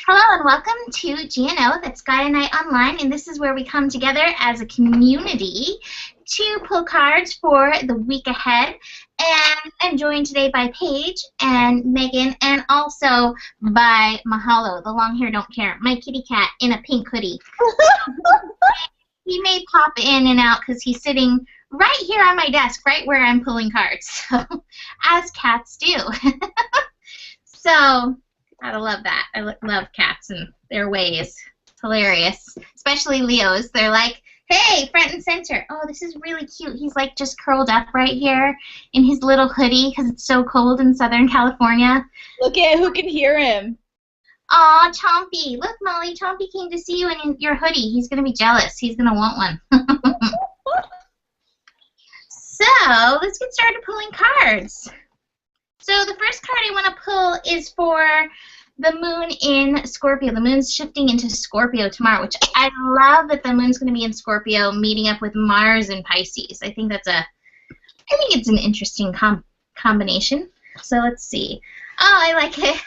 Hello and welcome to GNO, that's Guy and I Online, and this is where we come together as a community to pull cards for the week ahead. And I'm joined today by Paige and Megan and also by Mahalo, the long hair don't care, my kitty cat in a pink hoodie. He may pop in and out because he's sitting right here on my desk, right where I'm pulling cards, so, as cats do. So, gotta love that. I love cats and their ways. It's hilarious. Especially Leo's. They're like, hey, front and center. Oh, this is really cute. He's like just curled up right here in his little hoodie because it's so cold in Southern California. Look at who can hear him. Aw, Chompy. Look, Molly, Chompy came to see you in your hoodie. He's going to be jealous. He's going to want one. So, let's get started pulling cards. So the first card I want to pull is for the moon in Scorpio. The moon's shifting into Scorpio tomorrow, which I love that the moon's going to be in Scorpio, meeting up with Mars in Pisces. I think it's an interesting combination. So let's see. Oh, I like it.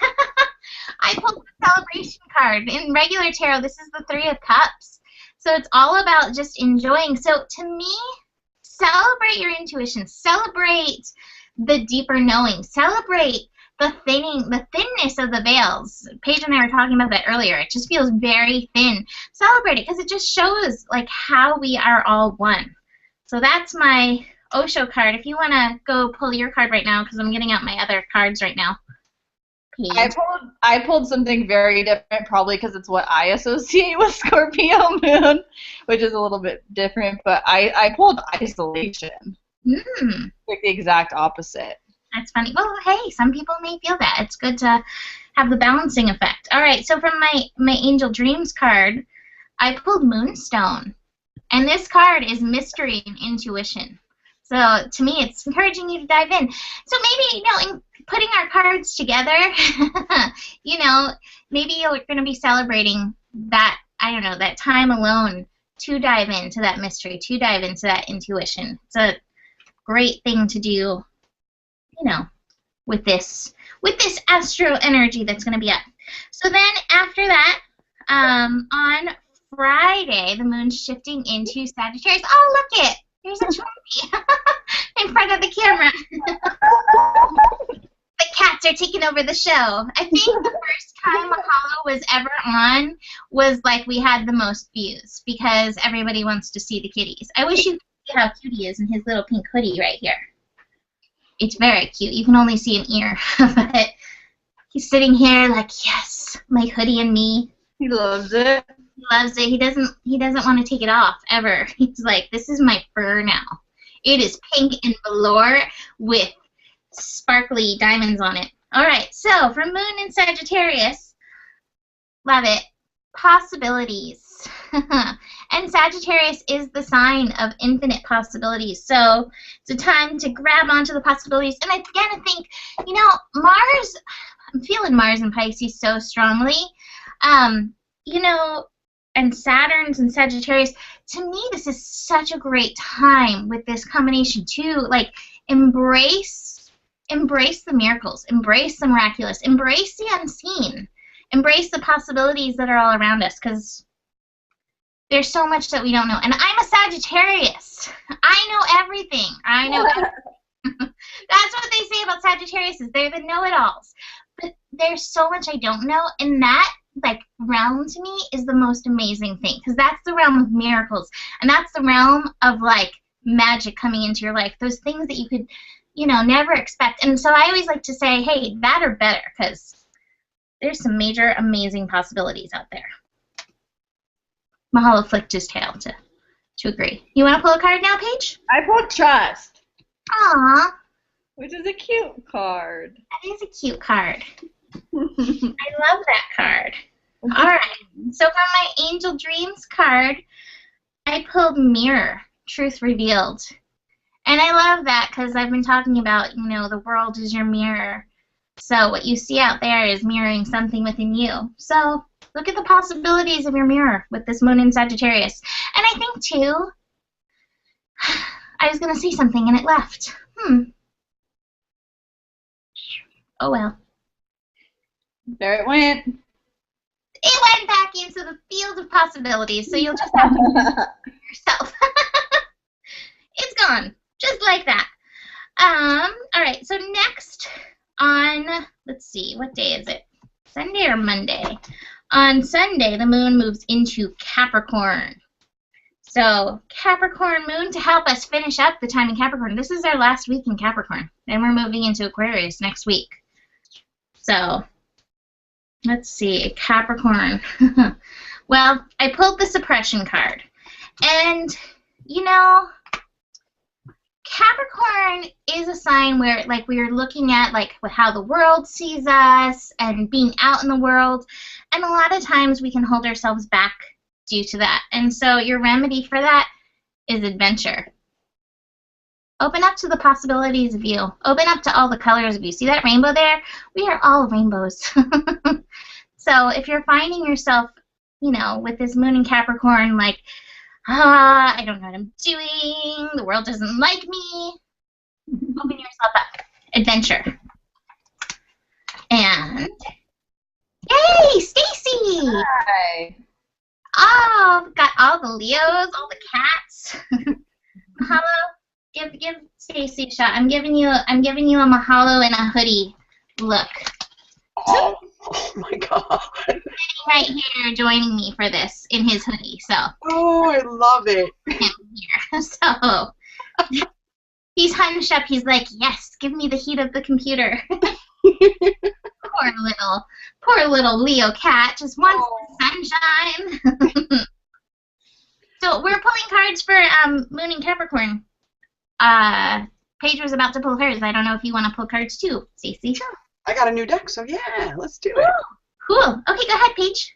I pulled the celebration card. In regular tarot, this is the Three of Cups. So it's all about just enjoying. So to me, celebrate your intuition. Celebrate the deeper knowing. Celebrate the thinness of the veils. Paige and I were talking about that earlier. It just feels very thin. Celebrate it because it just shows like how we are all one. So that's my Osho card. If you want to go pull your card right now, because I'm getting out my other cards right now. Paige. I pulled something very different, probably because it's what I associate with Scorpio moon, which is a little bit different. But I pulled isolation. Like the exact opposite. That's funny. Well, hey, some people may feel that. It's good to have the balancing effect. All right, so from my Angel Dreams card, I pulled Moonstone. And this card is mystery and intuition. So to me, it's encouraging you to dive in. So maybe, in putting our cards together, maybe you're going to be celebrating that, that time alone to dive into that mystery, to dive into that intuition. It's a great thing to do, with this astro energy that's going to be up. So then after that, on Friday, the moon's shifting into Sagittarius. Oh, look it! There's a Chompy in front of the camera. The cats are taking over the show. I think the first time Mahalo was ever on was like we had the most views because everybody wants to see the kitties. I wish you could see how cute he is in his little pink hoodie right here. It's very cute. You can only see an ear, but he's sitting here like, yes, my hoodie and me. He loves it. He loves it. He doesn't want to take it off ever. He's like, this is my fur now. It is pink and velour with sparkly diamonds on it. All right, so for Moon in Sagittarius, love it. Possibilities. And Sagittarius is the sign of infinite possibilities. So it's a time to grab onto the possibilities. And I began to think, Mars, I'm feeling Mars in Pisces so strongly. And Saturn's in Sagittarius. To me, this is such a great time with this combination too. Like, embrace the miracles. Embrace the miraculous. Embrace the unseen. Embrace the possibilities that are all around us, because there's so much that we don't know. And I'm a Sagittarius. I know everything. I know everything. That's what they say about Sagittarius, is they're the know-it-alls. But there's so much I don't know, and that realm to me is the most amazing thing, because that's the realm of miracles, and that's the realm of magic coming into your life. Those things that you could, never expect. And so I always like to say, hey, that or better, because there's some major amazing possibilities out there. Mahalo flicked his tail to agree. You want to pull a card now, Paige? I pulled Trust. Aww. Which is a cute card. That is a cute card. I love that card. All right. So for my Angel Dreams card, I pulled Mirror, Truth Revealed. And I love that because I've been talking about, the world is your mirror. So what you see out there is mirroring something within you. So look at the possibilities of your mirror with this moon in Sagittarius. And I think, too, I was going to say something and it left. Oh, well. There it went. It went back into the field of possibilities, so you'll just have to do it yourself. It's gone, just like that. All right, so next on, let's see, what day is it? Sunday or Monday? On Sunday, the moon moves into Capricorn. So Capricorn moon to help us finish up the time in Capricorn. This is our last week in Capricorn. Then we're moving into Aquarius next week. So let's see, Capricorn. Well, I pulled the suppression card. And, you know, Capricorn is a sign where, like, we are looking at, like, how the world sees us and being out in the world. And a lot of times we can hold ourselves back due to that. And so your remedy for that is adventure. Open up to the possibilities of you. Open up to all the colors of you. See that rainbow there? We are all rainbows. So if you're finding yourself, you know, with this moon in Capricorn, like, I don't know what I'm doing, the world doesn't like me, open yourself up. Adventure. And, yay, Stacy! Hi. Oh, got all the Leos, all the cats. Mahalo. Give Stacy a shot. I'm giving you a mahalo and a hoodie look. Oh my God. Sitting right here joining me for this in his hoodie, so. Oh, I love it. Him here. So he's hunched up, he's like, yes, give me the heat of the computer. Poor little Leo cat just wants the sunshine. So we're pulling cards for Moon and Capricorn. Paige was about to pull hers. I don't know if you want to pull cards too, Stacey. Sure. I got a new deck, so yeah, let's do it. Cool. Okay, go ahead, Paige.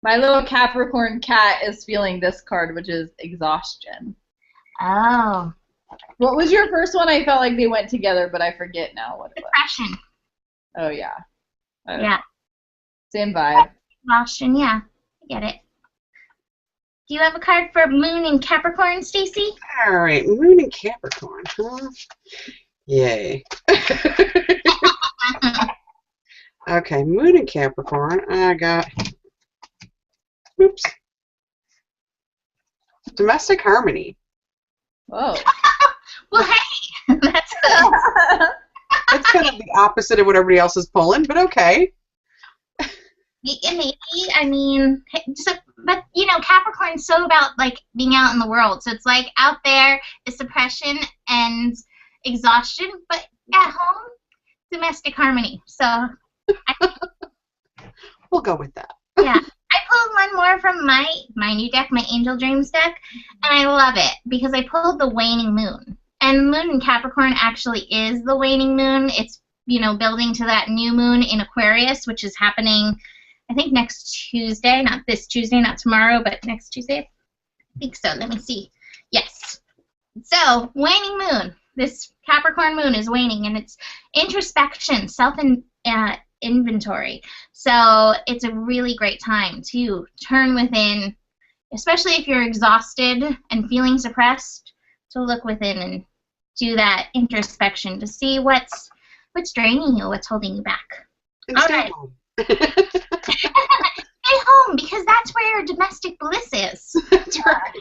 My little Capricorn cat is feeling this card, which is exhaustion. Oh. What was your first one? I felt like they went together, but I forget now what it was. Depression. Oh, yeah. Yeah. Same vibe. Exhaustion, yeah. I get it. Do you have a card for Moon and Capricorn, Stacy? All right, Moon and Capricorn, huh? Yay. Okay, Moon and Capricorn. I got, oops, domestic harmony. Whoa. Well, hey, that's good. That's kind of the opposite of what everybody else is pulling, but okay. Maybe, I mean, but, you know, Capricorn's so about, like, being out in the world. So it's, like, out there is suppression and exhaustion, but at home, domestic harmony. So We'll go with that. Yeah. I pulled one more from my new deck, my Angel Dreams deck, and I love it because I pulled the waning moon. And Moon in Capricorn actually is the waning moon. It's, you know, building to that new moon in Aquarius, which is happening, I think, next Tuesday. Not this Tuesday, not tomorrow, but next Tuesday. I think so. Let me see. Yes. So, waning moon. This Capricorn moon is waning, and it's introspection, self-inventory. So it's a really great time to turn within, especially if you're exhausted and feeling suppressed, to look within and do that introspection to see what's draining you, what's holding you back. And All stay right. home. Stay home, because that's where your domestic bliss is. That's right.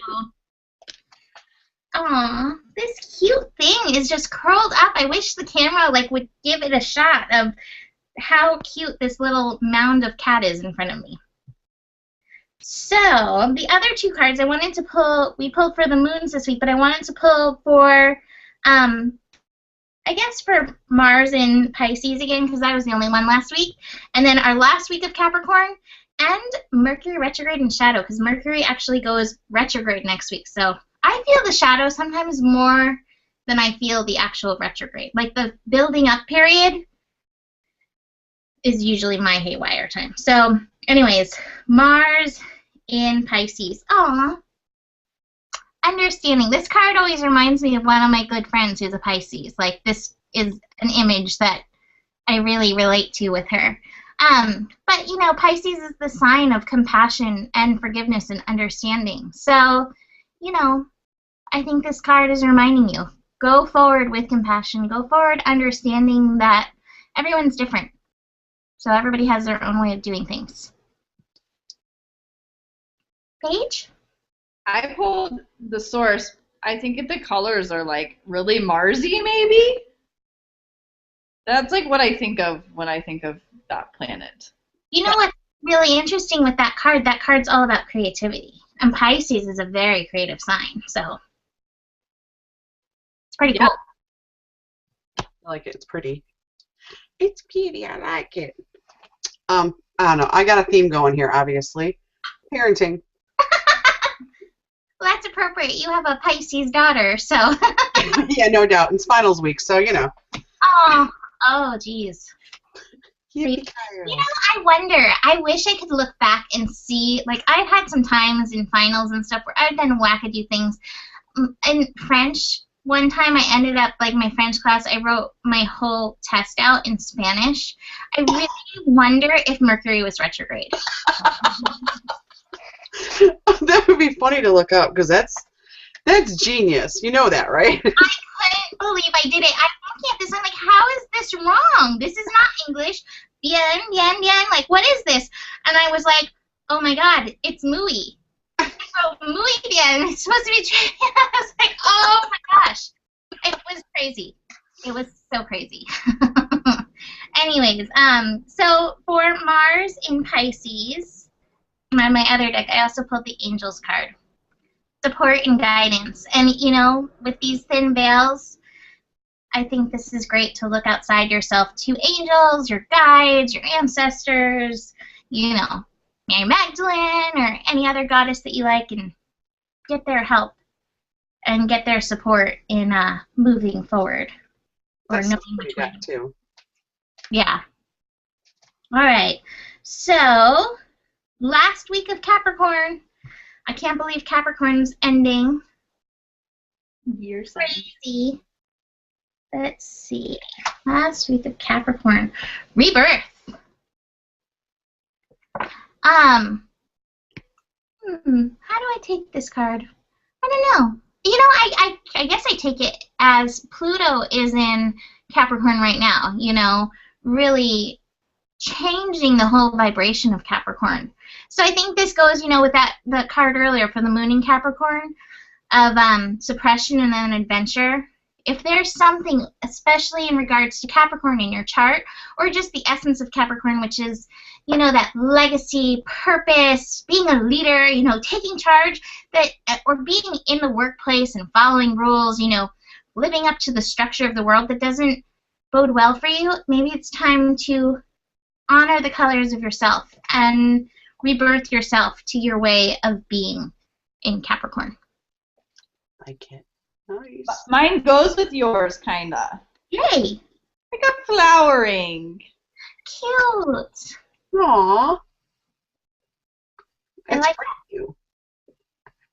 Aw, this cute thing is just curled up. I wish the camera would give it a shot of how cute this little mound of cat is in front of me. So, the other two cards I wanted to pull, we pulled for the moons this week, but I wanted to pull for, I guess for Mars in Pisces again, because I was the only one last week. And then our last week of Capricorn, and Mercury retrograde and shadow, because Mercury actually goes retrograde next week. So I feel the shadow sometimes more than I feel the actual retrograde. Like the building up period is usually my haywire time. So anyways, Mars in Pisces. Aww. Understanding. This card always reminds me of one of my good friends who's a Pisces. Like, this is an image that I really relate to with her. But, you know, Pisces is the sign of compassion and forgiveness and understanding. So, you know, I think this card is reminding you, go forward with compassion. Go forward understanding that everyone's different. So everybody has their own way of doing things. Paige? I pulled the source. I think the colors are like really Marsy, maybe. That's like what I think of when I think of that planet. You know what's really interesting with that card? That card's all about creativity. And Pisces is a very creative sign, so it's pretty cool. I like it. It's pretty. It's pretty. I like it. I don't know. I got a theme going here, obviously. Parenting. Well, that's appropriate. You have a Pisces daughter, so. Yeah, no doubt. It's finals week, so you know. Oh, geez. You know, I wonder. I wish I could look back and see. Like, I've had some times in finals and stuff where I've done wackadoo things. In French, one time I ended up, like, my French class, I wrote my whole test out in Spanish. I really wonder if Mercury was retrograde. That would be funny to look up, because that's genius. You know that, right? I couldn't believe I did it. I looked at this, I'm like, how is this wrong? This is not English. Bien, bien, bien. Like, what is this? And I was like, oh my God, it's muy. So muy bien. It's supposed to be true. I was like, oh my gosh. It was crazy. It was so crazy. Anyways, so for Mars in Pisces, on my other deck, I also pulled the Angels card. Support and guidance. And, you know, with these thin veils, I think this is great to look outside yourself to angels, your guides, your ancestors, you know, Mary Magdalene or any other goddess that you like, and get their help and get their support in moving forward. That's knowing pretty deck, too. Yeah. All right. So, last week of Capricorn. I can't believe Capricorn's ending. Year Crazy. Let's see. Last week of Capricorn. Rebirth. How do I take this card? I don't know. You know, I guess I take it as Pluto is in Capricorn right now, you know, really changing the whole vibration of Capricorn. So I think this goes, you know, with the card earlier for the moon in Capricorn of suppression and then adventure. If there's something, especially in regards to Capricorn in your chart, or just the essence of Capricorn, which is, you know, that legacy, purpose, being a leader, you know, taking charge, that, or being in the workplace and following rules, you know, living up to the structure of the world that doesn't bode well for you, maybe it's time to honor the colors of yourself and rebirth yourself to your way of being in Capricorn. Like it. Nice. Mine goes with yours, kinda. Yay! I got flowering. Cute. Aww. I It's like pretty cute.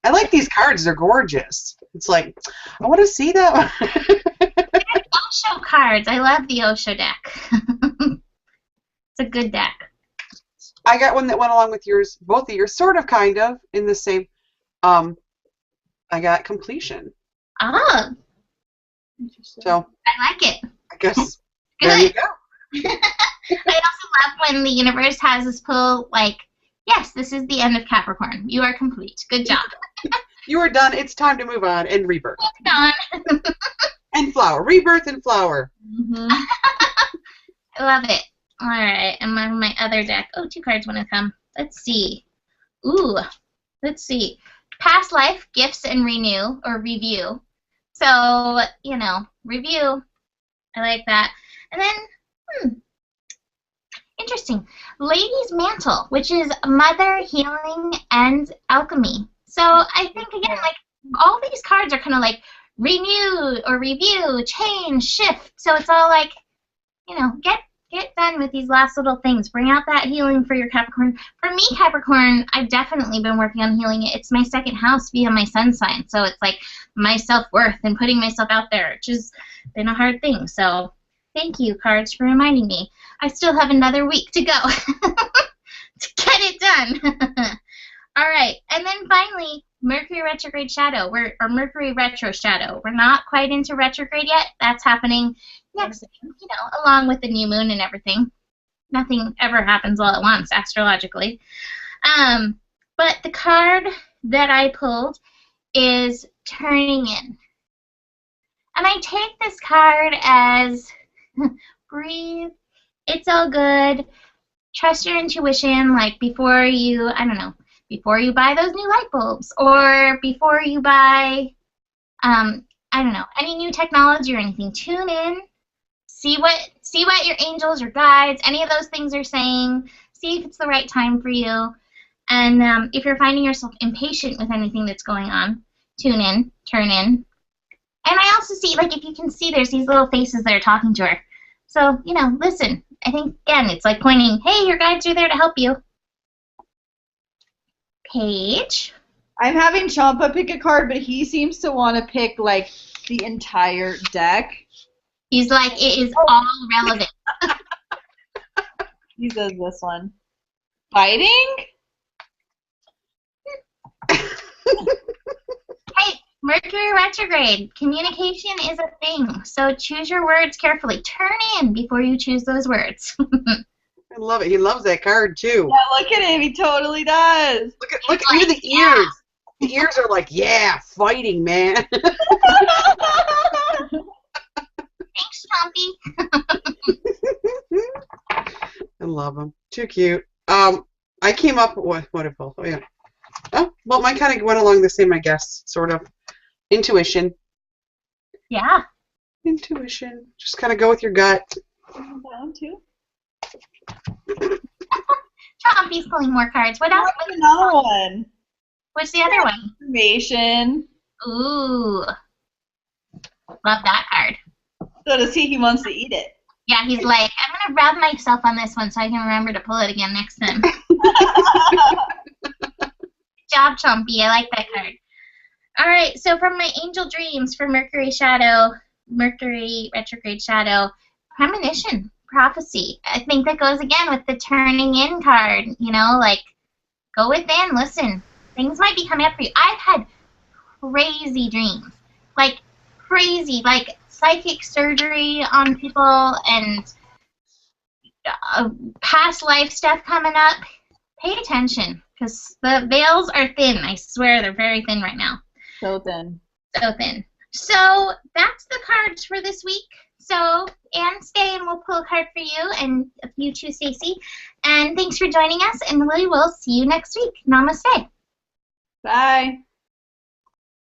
I like these cards. They're gorgeous. It's like, I want to see them. Osho cards. I love the Osho deck. It's a good deck. I got one that went along with yours, both of yours, sort of, kind of, in the same. I got completion. Oh. So I like it. I guess Good. there you go. I also love when the universe has us pull, like, yes, this is the end of Capricorn. You are complete. Good job. You are done. It's time to move on and rebirth. Done. And flower. Rebirth and flower. Mm-hmm. I love it. All right, and on my other deck. Oh, 2 cards want to come. Let's see. Ooh, let's see. Past life, gifts, and renew, or review. So, you know, review. I like that. And then, interesting. Lady's Mantle, which is mother, healing, and alchemy. So I think, again, like, all these cards are kind of like renew or review, change, shift. So it's all like, you know, get done with these last little things. Bring out that healing for your Capricorn. For me, Capricorn, I've definitely been working on healing it. It's my second house via my sun sign. So it's like my self-worth and putting myself out there, which has been a hard thing. So thank you, cards, for reminding me. I still have another week to go to get it done. All right. And then finally, Mercury retrograde shadow, or Mercury retro shadow. We're not quite into retrograde yet. That's happening next week, you know, along with the new moon and everything. Nothing ever happens all at once, astrologically. But But the card that I pulled is Turning In. And I take this card as breathe, it's all good, trust your intuition, like before you, I don't know, before you buy those new light bulbs or before you buy, I don't know, any new technology or anything. Tune in, see what your angels, your guides, any of those things are saying, see if it's the right time for you. And if you're finding yourself impatient with anything that's going on, tune in, turn in. And I also see, like, if you can see, there's these little faces that are talking to her. So, you know, listen. I think, again, it's like pointing, hey, your guides are there to help you. Paige? I'm having Champa pick a card, but he seems to want to pick, like, the entire deck. He's like, it is all relevant. He says this one. Fighting? Hey, Mercury retrograde. Communication is a thing, so choose your words carefully. Turn in before you choose those words. I love it. He loves that card too. Yeah, look at him. He totally does. Look at even the ears. The ears are like, yeah, fighting, man. Thanks, Chompy. I love them. Too cute. I came up with what if oh yeah. Oh, well, mine kind of went along the same, I guess, sort of. Intuition. Yeah. Intuition. Just kind of go with your gut. Down too. Chompy's pulling more cards. What else? What's another one? What's the other one? Information. Ooh. Love that card. So does he? He wants to eat it. Yeah, he's like, I'm going to rub myself on this one so I can remember to pull it again next time. Good job, Chompy. I like that card. All right, so from my angel dreams for Mercury retrograde shadow, premonition, prophecy. I think that goes again with the turning in card. You know, like, go within, listen. Things might be coming up for you. I've had crazy dreams, like crazy, like psychic surgery on people and past life stuff coming up. Pay attention, because the veils are thin. I swear they're very thin right now. So thin. So thin. So that's the cards for this week. So Anne, stay and we'll pull a card for you, and you too, Stacy. And thanks for joining us, and we will see you next week. Namaste. Bye.